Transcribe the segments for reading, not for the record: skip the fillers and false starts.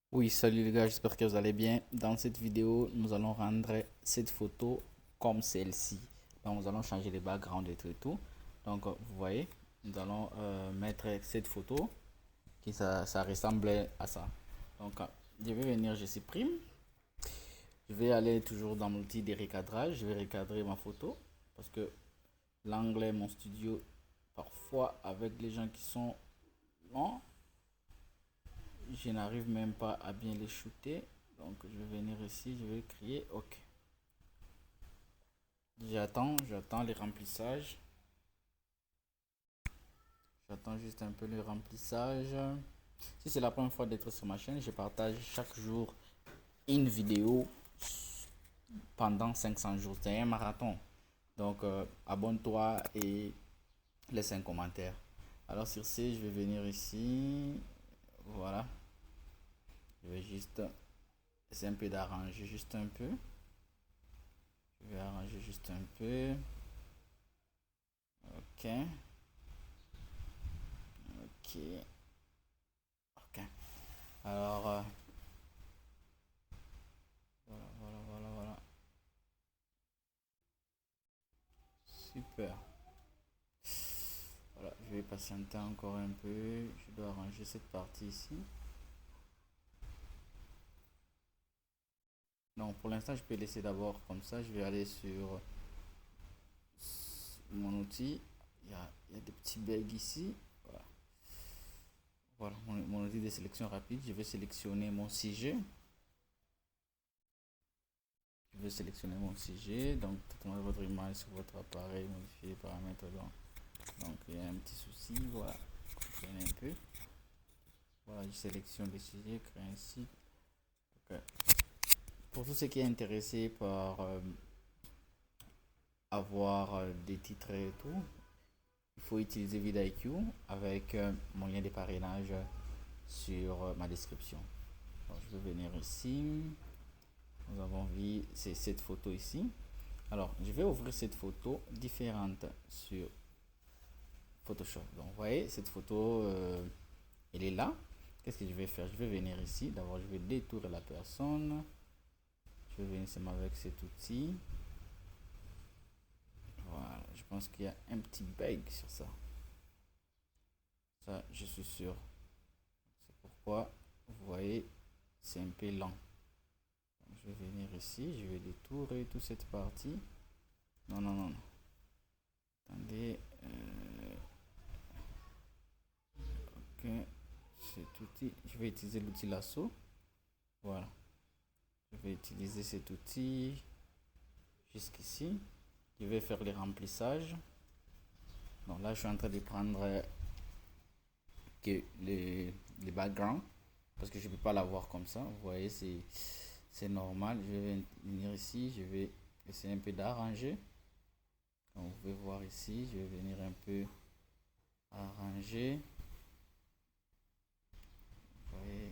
Oui, salut les gars, j'espère que vous allez bien. Dans cette vidéo, nous allons rendre cette photo comme celle-ci. Donc, nous allons changer les backgrounds et tout et tout. Donc, vous voyez, nous allons mettre cette photo qui ça ressemble à ça. Donc, je vais venir, je supprime. Je vais aller toujours dans l'outil de recadrage. Je vais recadrer ma photo parce que l'angle, mon studio, parfois avec les gens qui sont longs, je n'arrive même pas à bien les shooter. Donc je vais venir ici, je vais créer OK. J'attends les remplissages. J'attends juste un peu le remplissage. Si c'est la première fois d'être sur ma chaîne, je partage chaque jour une vidéo pendant 500 jours. C'est un marathon. Donc abonne-toi et laisse un commentaire. Alors sur ce, je vais venir ici. Voilà. Je vais juste essayer un peu d'arranger juste un peu. Je vais arranger juste un peu. Ok. Ok. Ok. Alors, voilà. Super. Voilà, je vais patienter encore un peu. Je dois arranger cette partie ici. Non, pour l'instant, je peux laisser d'abord comme ça. Je vais aller sur mon outil. Il y a des petits bugs ici. Voilà, voilà mon outil de sélection rapide. Je vais sélectionner mon sujet. Je vais sélectionner mon sujet. Donc, traitement votre image sur votre appareil, modifier les paramètres. Donc, il y a un petit souci. Voilà, comprenez un peu. Voilà, je sélectionne le sujet, crée un site. Ok. Pour tous ceux qui est intéressé par avoir des titres et tout, il faut utiliser vidIQ avec mon lien de parrainage sur ma description. Donc, je vais venir ici. Nous avons vu cette photo ici. Alors, je vais ouvrir cette photo différente sur Photoshop. Donc, vous voyez, cette photo, elle est là. Qu'est-ce que je vais faire? Je vais venir ici. D'abord, je vais détourer la personne. Je vais venir seulement avec cet outil. Voilà, je pense qu'il y a un petit bug sur ça. Ça, je suis sûr. C'est pourquoi, vous voyez, c'est un peu lent. Donc, je vais venir ici, je vais détourer toute cette partie. Non. Attendez. Ok, cet outil, je vais utiliser l'outil lasso. Voilà, je vais utiliser cet outil jusqu'ici. Je vais faire les remplissages. Donc là, je suis en train de prendre que les backgrounds parce que je ne peux pas l'avoir comme ça. Vous voyez, c'est normal. Je vais venir ici, je vais essayer un peu d'arranger. Comme vous pouvez voir ici, je vais venir un peu arranger. Vous voyez,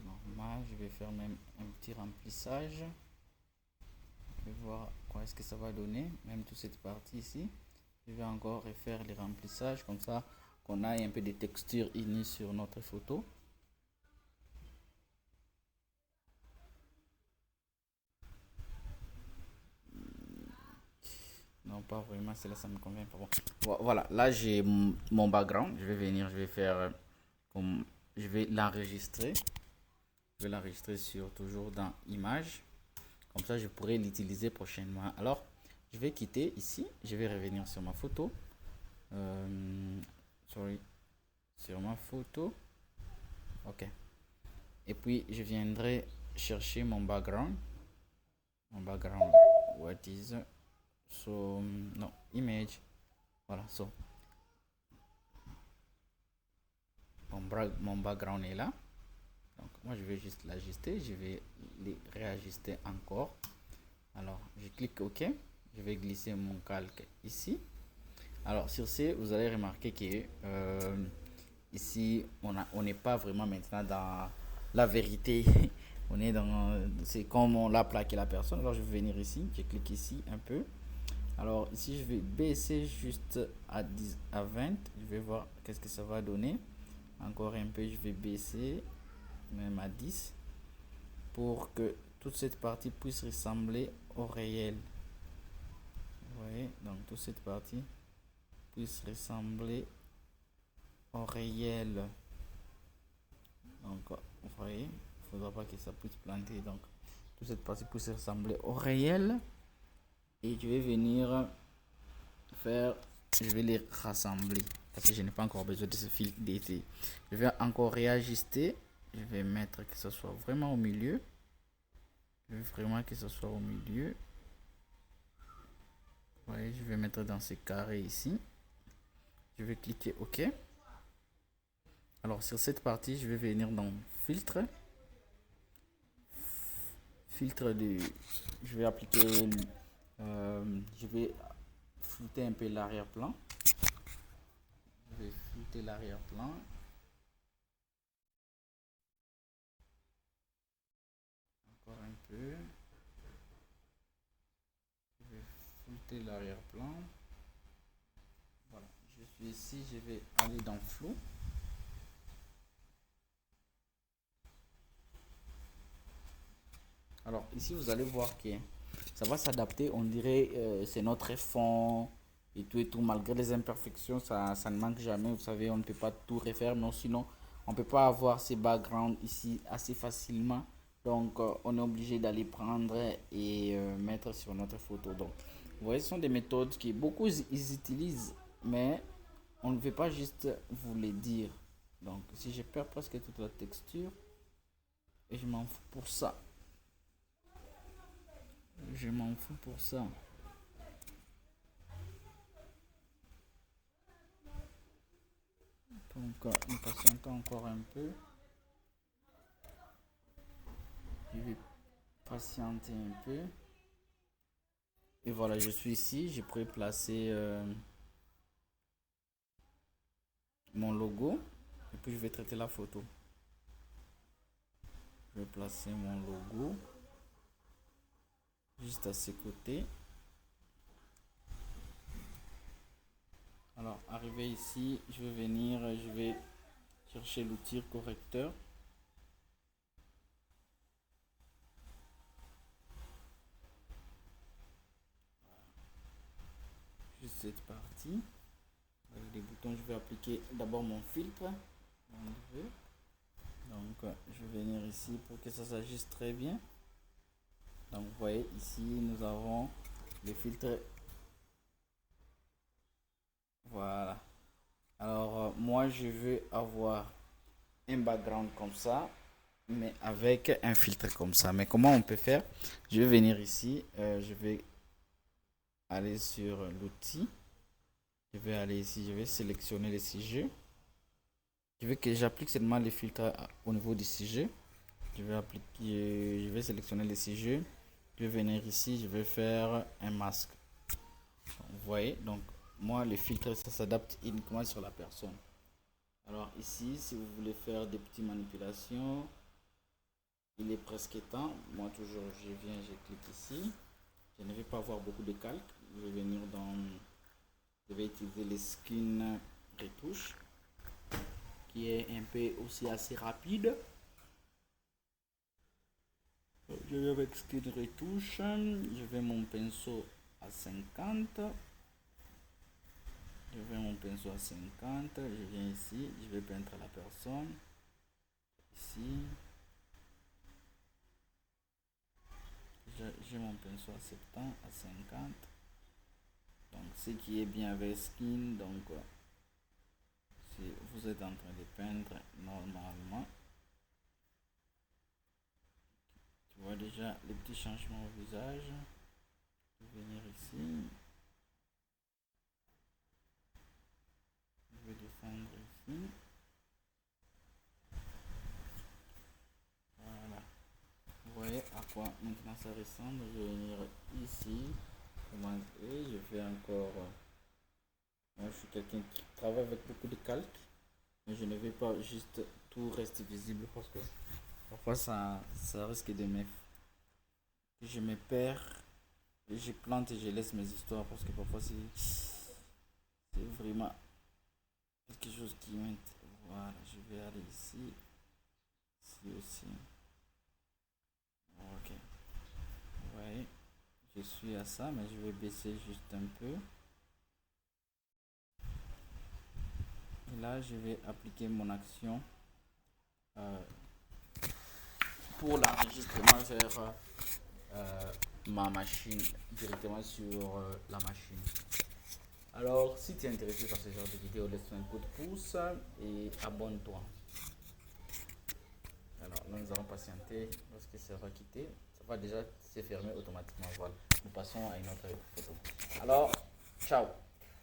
normal. Je vais faire même un petit remplissage. Je vais voir quoi est-ce que ça va donner. Même toute cette partie ici. Je vais encore refaire les remplissages comme ça qu'on a un peu de texture unie sur notre photo. Non, pas vraiment, c'est là ça me convient pas. Bon. Voilà, là j'ai mon background. Je vais venir, je vais faire comme je vais l'enregistrer. Je vais l'enregistrer sur toujours dans image. Comme ça, je pourrai l'utiliser prochainement. Alors, je vais quitter ici. Je vais revenir sur ma photo. Sorry, sur ma photo. Ok. Et puis, je viendrai chercher mon background. Mon background, what is so no image. Voilà, so mon background est là. Donc moi je vais juste l'ajuster, je vais les réajuster encore. Alors je clique OK, je vais glisser mon calque ici. Alors sur ce, vous allez remarquer que ici on n'est pas vraiment maintenant dans la vérité. On est dans, c'est comme on l'a plaqué la personne. Alors je vais venir ici, je clique ici un peu. Alors ici je vais baisser juste à 10 à 20, je vais voir qu'est-ce que ça va donner. Encore un peu, je vais baisser. même à 10, pour que toute cette partie puisse ressembler au réel. Vous voyez, donc toute cette partie puisse ressembler au réel. Donc, vous voyez, il ne faudra pas que ça puisse planter. Donc, toute cette partie puisse ressembler au réel. Et je vais venir faire, je vais les rassembler parce que je n'ai pas encore besoin de ce fil d'été. Je vais encore réajuster. Je vais mettre que ce soit vraiment au milieu. Je veux vraiment que ce soit au milieu. Vous voyez, je vais mettre dans ces carrés ici. Je vais cliquer OK. Alors sur cette partie, je vais venir dans filtre. Filtre de, je vais appliquer, je vais flouter un peu l'arrière-plan. Je vais flouter l'arrière-plan. Encore un peu. Je vais flouter l'arrière-plan. Voilà, je suis ici, je vais aller dans flou. Alors ici vous allez voir que ça va s'adapter, on dirait c'est notre fond et tout, malgré les imperfections, ça ne manque jamais. Vous savez, on ne peut pas tout refaire, non, sinon on ne peut pas avoir ces backgrounds ici assez facilement. Donc on est obligé d'aller prendre et mettre sur notre photo. Donc vous voyez, ce sont des méthodes que beaucoup ils utilisent, mais on ne veut pas juste vous les dire. Donc si je perds presque toute la texture, et je m'en fous pour ça. Je m'en fous pour ça. Donc, nous patientons encore un peu. Je vais patienter un peu. Et voilà, je suis ici. Je pourrais placer mon logo. Et puis, je vais traiter la photo. Je vais placer mon logo juste à ses côtés. Alors, arrivé ici, je vais venir, je vais chercher l'outil correcteur. Juste cette partie. Avec les boutons, je vais appliquer d'abord mon filtre. Donc, je vais venir ici pour que ça s'ajuste très bien. Donc, vous voyez, ici, nous avons le filtre. Voilà. Alors, moi, je veux avoir un background comme ça, mais avec un filtre comme ça. Mais comment on peut faire? Je vais venir ici. Je vais aller sur l'outil. Je vais aller ici. Je vais sélectionner les sujets. Je veux que j'applique seulement les filtres au niveau du sujet. Je vais appliquer, je vais sélectionner les sujets. Je vais venir ici, je vais faire un masque. Vous voyez, donc moi les filtres ça s'adapte uniquement sur la personne. Alors ici, si vous voulez faire des petites manipulations, il est presque temps. Moi toujours je viens, je clique ici. Je ne vais pas avoir beaucoup de calque. Je vais venir dans, je vais utiliser les skin retouches qui est un peu aussi assez rapide. Je vais avec skin retouche, je vais mon pinceau à 50. Je vais mon pinceau à 50, je viens ici, je vais peindre la personne. Ici. J'ai mon pinceau à 70, à 50. Donc ce qui est bien avec skin, donc si vous êtes en train de peindre normalement, tu vois déjà les petits changements au visage. Je vais venir ici. Je vais descendre ici. Voilà. Vous voyez à quoi maintenant ça ressemble. Je vais venir ici. Et je vais encore. Moi je suis quelqu'un qui travaille avec beaucoup de calque. Mais je ne vais pas juste tout rester visible parce que parfois ça risque de me. Je me perds. Et je plante et je laisse mes histoires parce que parfois c'est vraiment quelque chose qui m'intéresse. Voilà, je vais aller ici. ici aussi. Ok. Ouais. Je suis à ça, mais je vais baisser juste un peu. Et là, je vais appliquer mon action euh, pour l'enregistrement vers ma machine, directement sur la machine. Alors, si tu es intéressé par ce genre de vidéo, laisse-moi un coup de pouce et abonne-toi. Alors, là, nous allons patienter lorsque ça va quitter. Ça va déjà se fermer automatiquement. Voilà. Nous passons à une autre photo. Alors, ciao.